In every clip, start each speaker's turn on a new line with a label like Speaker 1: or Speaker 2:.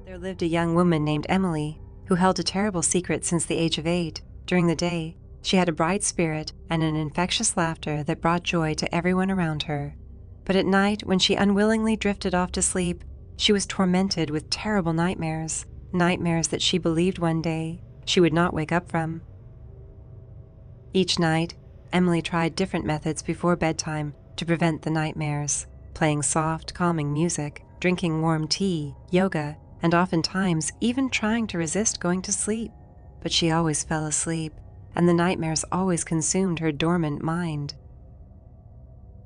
Speaker 1: There lived a young woman named Emily, who held a terrible secret since the age of 8. During the day, she had a bright spirit and an infectious laughter that brought joy to everyone around her. But at night, when she unwillingly drifted off to sleep, she was tormented with terrible nightmares that she believed one day she would not wake up from. Each night, Emily tried different methods before bedtime to prevent the nightmares, playing soft, calming music, drinking warm tea, yoga, and oftentimes even trying to resist going to sleep. But she always fell asleep, and the nightmares always consumed her dormant mind.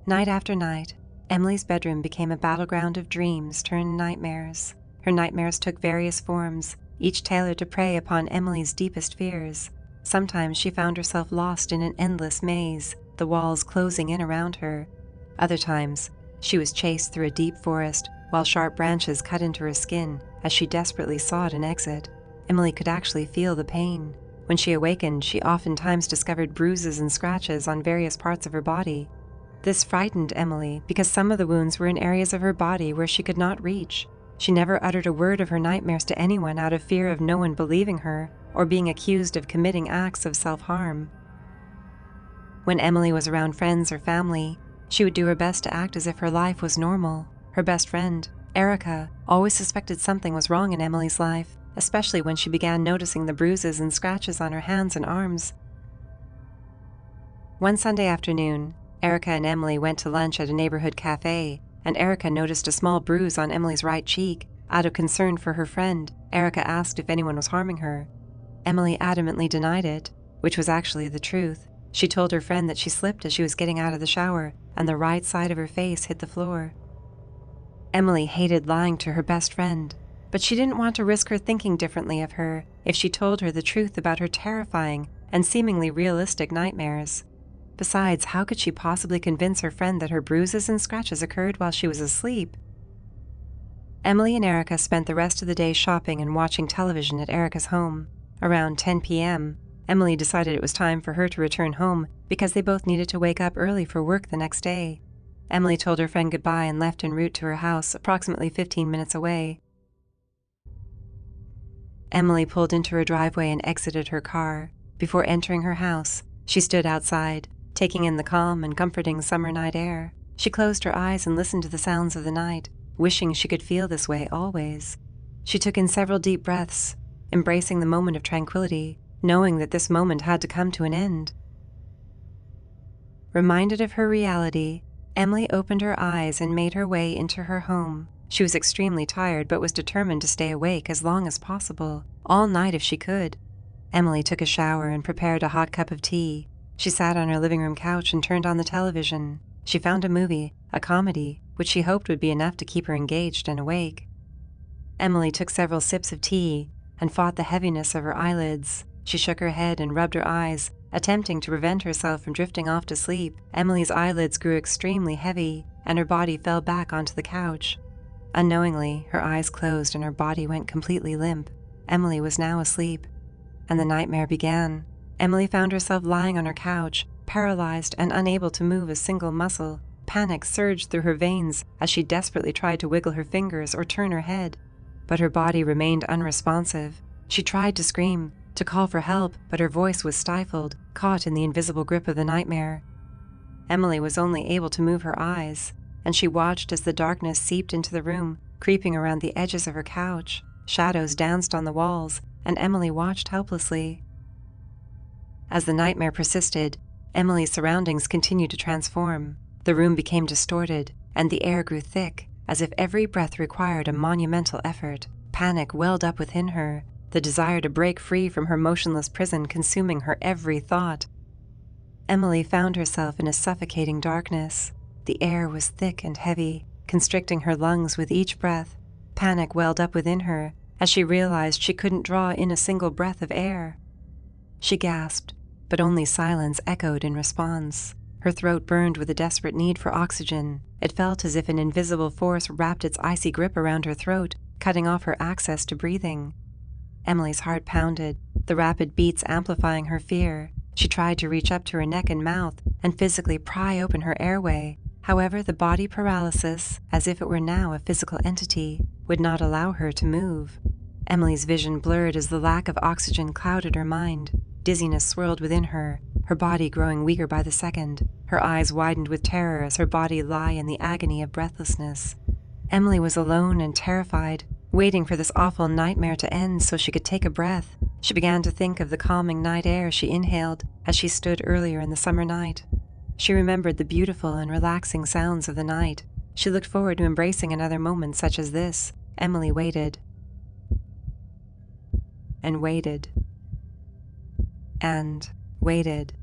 Speaker 1: Night after night, Emily's bedroom became a battleground of dreams turned nightmares. Her nightmares took various forms, each tailored to prey upon Emily's deepest fears. Sometimes she found herself lost in an endless maze, the walls closing in around her. Other times, she was chased through a deep forest while sharp branches cut into her skin as she desperately sought an exit. Emily could actually feel the pain. When she awakened, she oftentimes discovered bruises and scratches on various parts of her body. This frightened Emily because some of the wounds were in areas of her body where she could not reach. She never uttered a word of her nightmares to anyone out of fear of no one believing her or being accused of committing acts of self-harm. When Emily was around friends or family, she would do her best to act as if her life was normal. Her best friend, Erica, always suspected something was wrong in Emily's life, especially when she began noticing the bruises and scratches on her hands and arms. One Sunday afternoon, Erica and Emily went to lunch at a neighborhood cafe, and Erica noticed a small bruise on Emily's right cheek. Out of concern for her friend, Erica asked if anyone was harming her. Emily adamantly denied it, which was actually the truth. She told her friend that she slipped as she was getting out of the shower, and the right side of her face hit the floor. Emily hated lying to her best friend, but she didn't want to risk her thinking differently of her if she told her the truth about her terrifying and seemingly realistic nightmares. Besides, how could she possibly convince her friend that her bruises and scratches occurred while she was asleep? Emily and Erica spent the rest of the day shopping and watching television at Erica's home. Around 10 p.m., Emily decided it was time for her to return home because they both needed to wake up early for work the next day. Emily told her friend goodbye and left en route to her house, approximately 15 minutes away. Emily pulled into her driveway and exited her car. Before entering her house, she stood outside, taking in the calm and comforting summer night air. She closed her eyes and listened to the sounds of the night, wishing she could feel this way always. She took in several deep breaths, embracing the moment of tranquility, knowing that this moment had to come to an end. Reminded of her reality, Emily opened her eyes and made her way into her home. She was extremely tired but was determined to stay awake as long as possible, all night if she could. Emily took a shower and prepared a hot cup of tea. She sat on her living room couch and turned on the television. She found a movie, a comedy, which she hoped would be enough to keep her engaged and awake. Emily took several sips of tea and fought the heaviness of her eyelids. She shook her head and rubbed her eyes, attempting to prevent herself from drifting off to sleep. Emily's eyelids grew extremely heavy, and her body fell back onto the couch. Unknowingly, her eyes closed and her body went completely limp. Emily was now asleep, and the nightmare began. Emily found herself lying on her couch, paralyzed and unable to move a single muscle. Panic surged through her veins as she desperately tried to wiggle her fingers or turn her head, but her body remained unresponsive. She tried to scream, to call for help, but her voice was stifled, caught in the invisible grip of the nightmare. Emily was only able to move her eyes, and she watched as the darkness seeped into the room, creeping around the edges of her couch. Shadows danced on the walls, and Emily watched helplessly. As the nightmare persisted, Emily's surroundings continued to transform. The room became distorted, and the air grew thick, as if every breath required a monumental effort. Panic welled up within her, the desire to break free from her motionless prison consuming her every thought. Emily found herself in a suffocating darkness. The air was thick and heavy, constricting her lungs with each breath. Panic welled up within her as she realized she couldn't draw in a single breath of air. She gasped, but only silence echoed in response. Her throat burned with a desperate need for oxygen. It felt as if an invisible force wrapped its icy grip around her throat, cutting off her access to breathing. Emily's heart pounded, the rapid beats amplifying her fear. She tried to reach up to her neck and mouth and physically pry open her airway. However, the body paralysis, as if it were now a physical entity, would not allow her to move. Emily's vision blurred as the lack of oxygen clouded her mind. Dizziness swirled within her, her body growing weaker by the second. Her eyes widened with terror as her body lay in the agony of breathlessness. Emily was alone and terrified, waiting for this awful nightmare to end so she could take a breath. She began to think of the calming night air she inhaled as she stood earlier in the summer night. She remembered the beautiful and relaxing sounds of the night. She looked forward to embracing another moment such as this. Emily waited. And waited. And waited.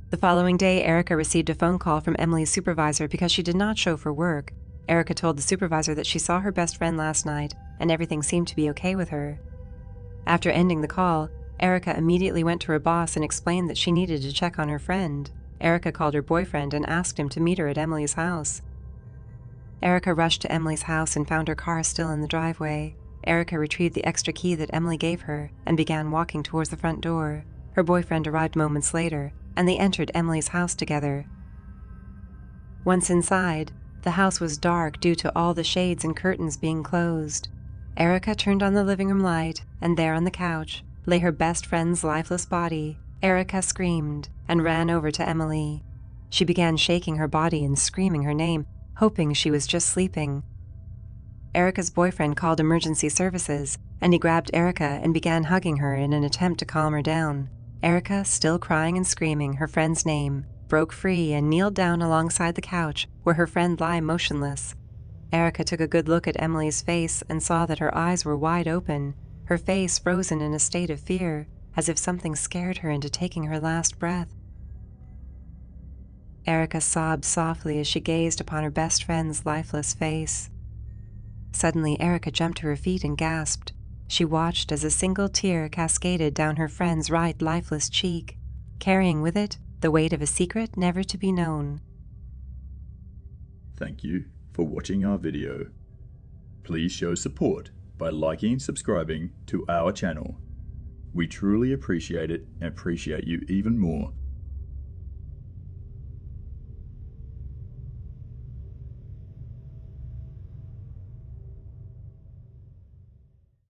Speaker 1: The following day, Erica received a phone call from Emily's supervisor because she did not show for work. Erica told the supervisor that she saw her best friend last night and everything seemed to be okay with her. After ending the call, Erica immediately went to her boss and explained that she needed to check on her friend. Erica called her boyfriend and asked him to meet her at Emily's house. Erica rushed to Emily's house and found her car still in the driveway. Erica retrieved the extra key that Emily gave her and began walking towards the front door. Her boyfriend arrived moments later, and they entered Emily's house together. Once inside, the house was dark due to all the shades and curtains being closed. Erica turned on the living room light, and there on the couch lay her best friend's lifeless body. Erica screamed and ran over to Emily. She began shaking her body and screaming her name, hoping she was just sleeping. Erica's boyfriend called emergency services, and he grabbed Erica and began hugging her in an attempt to calm her down. Erica, still crying and screaming her friend's name, broke free and kneeled down alongside the couch where her friend lay motionless. Erica took a good look at Emily's face and saw that her eyes were wide open, her face frozen in a state of fear, as if something scared her into taking her last breath. Erica sobbed softly as she gazed upon her best friend's lifeless face. Suddenly, Erica jumped to her feet and gasped. She watched as a single tear cascaded down her friend's right lifeless cheek, carrying with it the weight of a secret never to be known.
Speaker 2: Thank you for watching our video. Please show support by liking and subscribing to our channel. We truly appreciate it and appreciate you even more